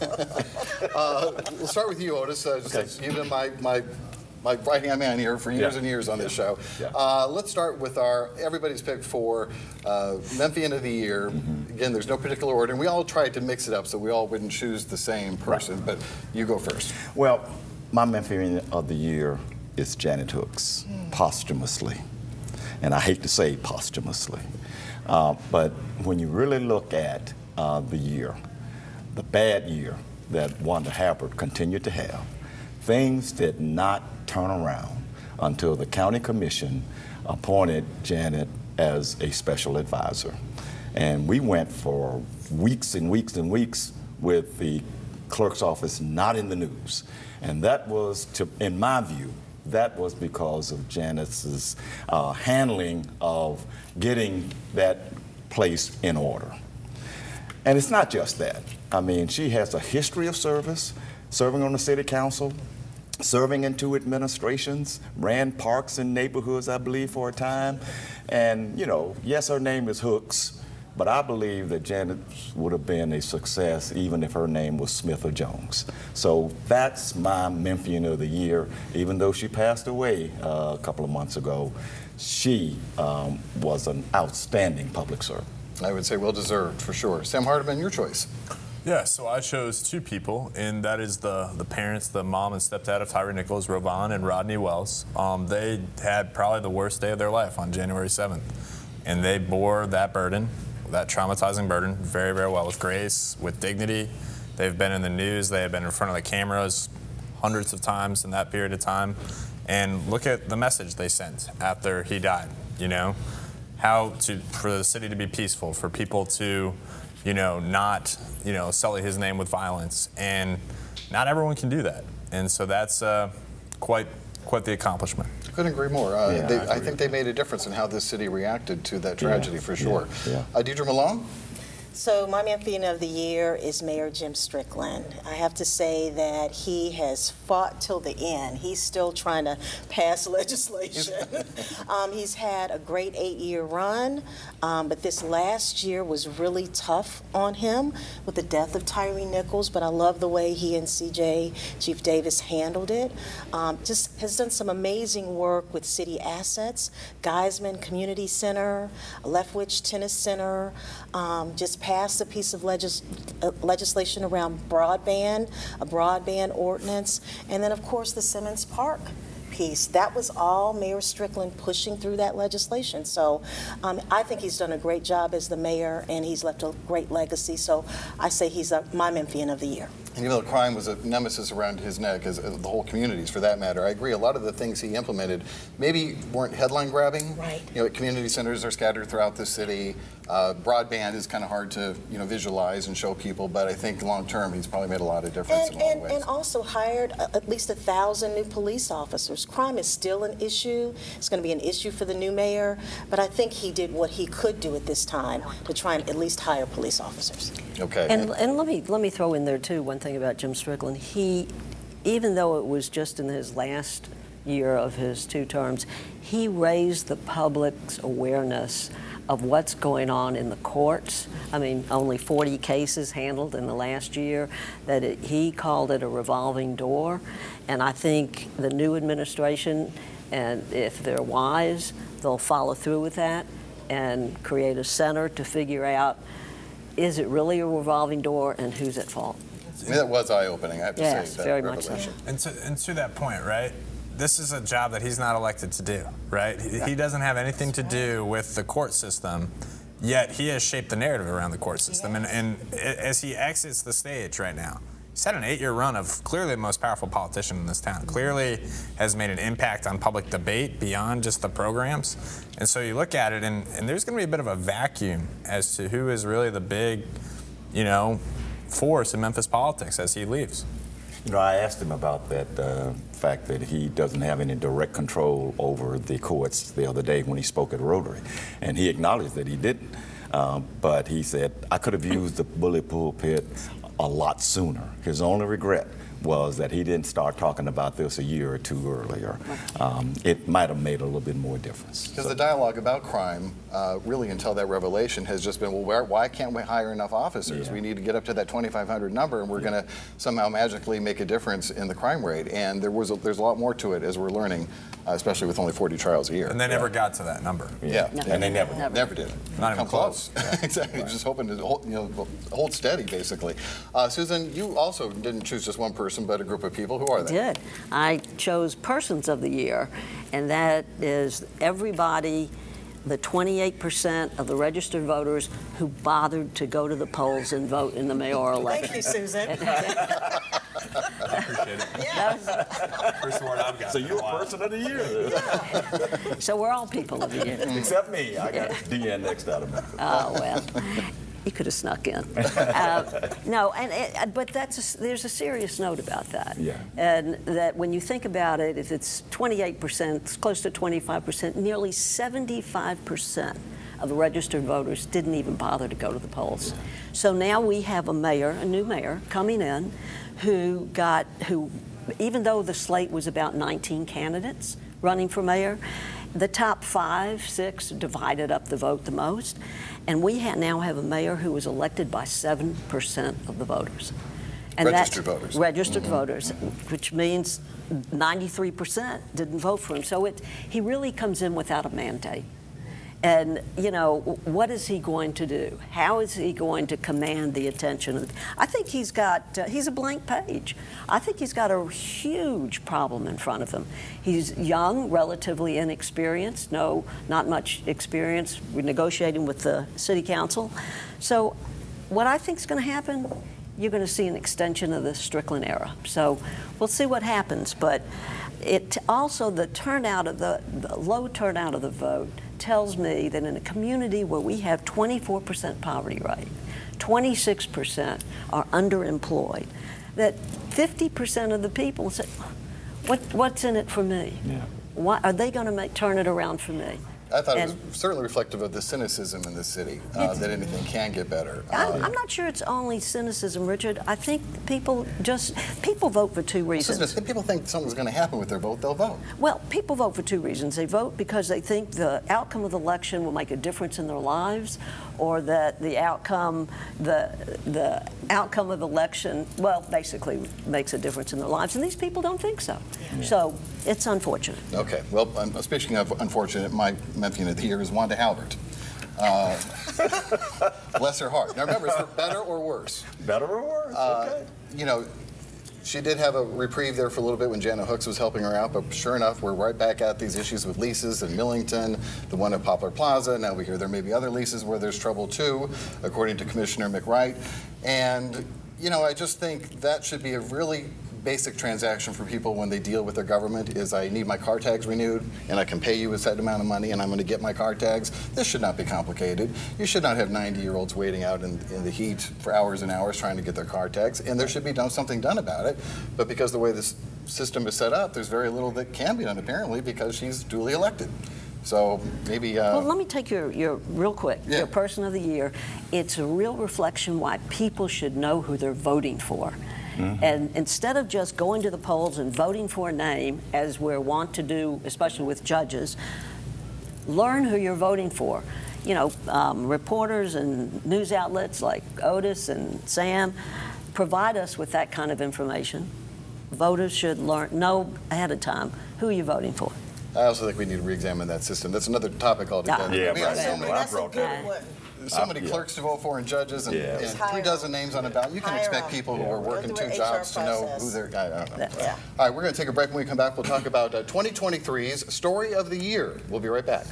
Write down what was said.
We'll start with you, Otis. Just you've been my right-hand man here for years and years on this show. Let's start with everybody's pick for Memphian of the Year. Again, there's no particular order, and we all tried to mix it up so we all wouldn't choose the same person, but you go first. Well, my Memphian of the Year is Janet Hooks, posthumously. And I hate to say posthumously, but when you really look at the year, the bad year that Wanda Habbard continued to have, things did not turn around until the county commission appointed Janet as a special advisor. And we went for weeks and weeks and weeks with the clerk's office not in the news. And that was, in my view, that was because of Janet's handling of getting that place in order. And it's not just that. I mean, she has a history of service, serving on the city council, serving in 2 administrations, ran parks and neighborhoods, I believe, for a time. And, you know, yes, her name is Hooks, but I believe that Janet would have been a success even if her name was Smith or Jones. So that's my Memphian of the Year. Even though she passed away a couple of months ago, she was an outstanding public servant. I would say well-deserved, for sure. Sam Hardiman, your choice. Yeah, so I chose 2 people, and that is the parents, the mom and stepdad of Tyree Nichols, Rovan and Rodney Wells. They had probably the worst day of their life on January 7th, and they bore that burden, that traumatizing burden, very, very well, with grace, with dignity. They've been in the news, they have been in front of the cameras hundreds of times in that period of time, and look at the message they sent after he died, you know? For the city to be peaceful, for people to, not, sully his name with violence. And not everyone can do that. And so that's quite the accomplishment. I couldn't agree more. I think they made a difference in how this city reacted to that tragedy, for sure. Deidre Malone? So my Memphian of the Year is Mayor Jim Strickland. I have to say that he has fought till the end. He's still trying to pass legislation. He's had a great 8-year run, but this last year was really tough on him with the death of Tyree Nichols, but I love the way he and CJ, Chief Davis, handled it. Just has done some amazing work with city assets, Geisman Community Center, Leftwich Tennis Center, just passed a piece of legislation around broadband, a broadband ordinance, and then of course the Simmons Park piece. That was all Mayor Strickland pushing through that legislation. So I think he's done a great job as the mayor, and he's left a great legacy. So I say he's my Memphian of the Year. And even though crime was a nemesis around his neck, as the whole communities for that matter, I agree. A lot of the things he implemented maybe weren't headline grabbing. Right. Community centers are scattered throughout the city. Broadband is kind of hard to visualize and show people, but I think long term he's probably made a lot of difference in a lot of ways. And also hired at least 1,000 new police officers. Crime is still an issue. It's going to be an issue for the new mayor, but I think he did what he could do at this time to try and at least hire police officers. Okay. And let me throw in there too one thing about Jim Strickland. He, even though it was just in his last year of his 2 terms, he raised the public's awareness of what's going on in the courts. I mean, only 40 cases handled in the last year. He called it a revolving door, and I think the new administration, and if they're wise, they'll follow through with that and create a center to figure out, is it really a revolving door and who's at fault? I mean, that was eye-opening, I have to say. Yes, very much so. And to that point, right? This is a job that he's not elected to do, right? He doesn't have anything to do with the court system, yet he has shaped the narrative around the court system. And as he exits the stage right now, he's had an 8-year run of clearly the most powerful politician in this town, clearly has made an impact on public debate beyond just the programs. And so you look at it, and there's going to be a bit of a vacuum as to who is really the big, force in Memphis politics as he leaves. I asked him about that fact that he doesn't have any direct control over the courts the other day when he spoke at Rotary, and he acknowledged that he didn't. But he said, I could have used the bully pulpit a lot sooner. His only regret was that he didn't start talking about this a year or two earlier. It might have made a little bit more difference. Because the dialogue about crime, really until that revelation, has just been, well, why can't we hire enough officers? Yeah. We need to get up to that 2,500 number, and we're going to somehow magically make a difference in the crime rate. And there's a lot more to it, as we're learning, especially with only 40 trials a year. And they never got to that number. Yeah, No. and they never did. Not even Come close. Exactly. Just hoping to hold steady, basically. Susan, you also didn't choose just one person, but a group of people. Who are they? Did. I chose Persons of the Year, and that is everybody, the 28% of the registered voters who bothered to go to the polls and vote in the mayoral election. Thank you, Susan. I appreciate it. Yeah. First award I've got. So you're Person of the Year. So we're all people of the year. Except me. I got DN next out of Memphis. Oh, well. You could have snuck in. No, but there's a serious note about that. Yeah. And that when you think about it, if it's 28%, it's close to 25%, nearly 75% of the registered voters didn't even bother to go to the polls. So now we have a new mayor coming in who even though the slate was about 19 candidates running for mayor, the top 5, 6 divided up the vote the most. And we now have a mayor who was elected by 7% of the voters. And Registered voters. Registered voters, which means 93% didn't vote for him. So he really comes in without a mandate. And, what is he going to do? How is he going to command the attention? I think he's a blank page. I think he's got a huge problem in front of him. He's young, relatively inexperienced, not much experience. We're negotiating with the city council. So what I think is going to happen, you're going to see an extension of the Strickland era. So we'll see what happens. But it also, the low turnout of the vote tells me that in a community where we have 24% poverty rate, 26% are underemployed, that 50% of the people say, what's in it for me? Yeah. Why are they going to turn it around for me? I thought it was certainly reflective of the cynicism in this city, that anything can get better. I'm not sure it's only cynicism, Richard. I think people vote for two reasons. If people think something's going to happen with their vote, they'll vote. Well, people vote for two reasons. They vote because they think the outcome of the election will make a difference in their lives, or that the outcome of the election, basically makes a difference in their lives. And these people don't think so. Yeah. So it's unfortunate. Okay. Well, speaking of unfortunate, my Memphian of the Year is Wanda Halbert. Bless her heart. Now remember, it's for better or worse. Better or worse? Okay. She did have a reprieve there for a little bit when Janet Hooks was helping her out, but sure enough, we're right back at these issues with leases in Millington, the one at Poplar Plaza. Now we hear there may be other leases where there's trouble too, according to Commissioner McWright. And, I just think that should be a really basic transaction for people when they deal with their government is I need my car tags renewed and I can pay you a set amount of money and I'm going to get my car tags. This should not be complicated. You should not have 90-year-olds waiting out in the heat for hours and hours trying to get their car tags, and there should be something done about it. But because the way this system is set up, there's very little that can be done apparently because she's duly elected. So maybe... well, let me take your real quick, yeah. Your Person of the Year. It's a real reflection why people should know who they're voting for. Mm-hmm. And instead of just going to the polls and voting for a name, as we're wont to do, especially with judges, learn who you're voting for. Reporters and news outlets like Otis and Sam provide us with that kind of information. Voters should know ahead of time who you're voting for. I also think we need to re-examine that system. That's another topic altogether. Yeah, We have right. so many, That's a good one. so many clerks to vote for and judges and, Yeah. and Just hire 3 dozen names on a ballot. You can Hire expect them. people who are working Go 2 through jobs HR to know process. who they're... I don't know. Yeah. All right, we're going to take a break. When we come back, we'll talk about 2023's Story of the Year. We'll be right back.